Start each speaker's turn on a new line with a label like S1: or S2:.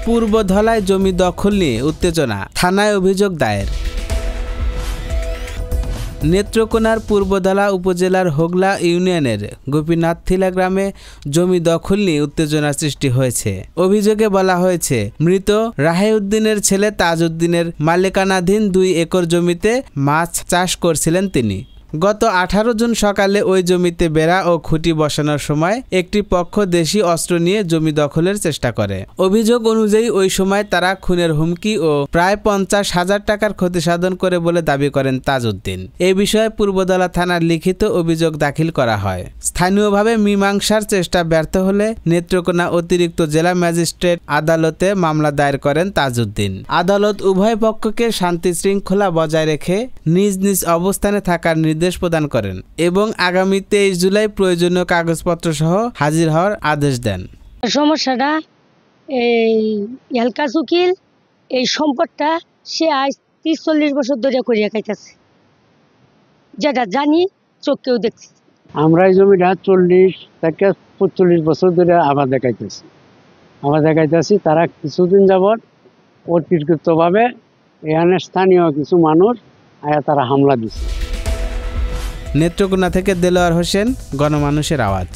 S1: পূর্বধলায় জমি দখল নিয়ে উত্তেজনা, থানায় অভিযোগ দায়ের। নেত্রকোনার পূর্বধলা উপজেলার হোগলা ইউনিয়নের গোপীনাথথিলা গ্রামে জমি দখল নিয়ে উত্তেজনার সৃষ্টি হয়েছে। অভিযোগে বলা হয়েছে, মৃত রাহেউদ্দিনের ছেলে তাজউদ্দিনের মালিকানাধীন 2 একর জমিতে মাছ চাষ করছিলেন তিনি। গত 18 জুন সকালে ওই জমিতে বেড়া ও খুঁটি বসানোর সময় একটি পক্ষ দেশি অস্ত্র নিয়ে জমি দখলের চেষ্টা করে। অভিযোগ অনুযায়ী ওই সময় তারা খুনের হুমকি ও প্রায় 50,000 টাকার ক্ষতিসাধন করে বলে দাবি করেন তাজউদ্দিন। এ বিষয়ে পূর্বধলা থানার লিখিত অভিযোগ দাখিল করা হয়। স্থানীয়ভাবে মীমাংসার চেষ্টা ব্যর্থ হলে নেত্রকোনা অতিরিক্ত জেলা ম্যাজিস্ট্রেট আদালতে মামলা দায়ের করেন তাজউদ্দিন। আদালত উভয় পক্ষকে শান্তি শৃঙ্খলা বজায় রেখে নিজ নিজ অবস্থানে থাকার নির্দেশ প্রদান করেন এবং আগামী 23 জুলাই প্রয়োজনীয় কাগজপত্র সহ হাজির হওয়ার আদেশ দেন।
S2: সমস্যাটা এই এলকাস উকিল এই সম্পদটা সে আজ 30-40 বছর ধরে করিয়া খাইতেছে, যেটা জানি চোখেও দেখছি।
S3: আমরা এই জমিটা 40 থেকে 45 বছর ধরে আবাদ দেখাইতেছি। তারা কিছুদিন যাবৎ অতিরিক্তভাবে এখানে স্থানীয় কিছু মানুষ আয়া তারা হামলা দিচ্ছে।
S1: নেত্রকোনা থেকে দেলোয়ার হোসেন, গণমানুষের আওয়াজ।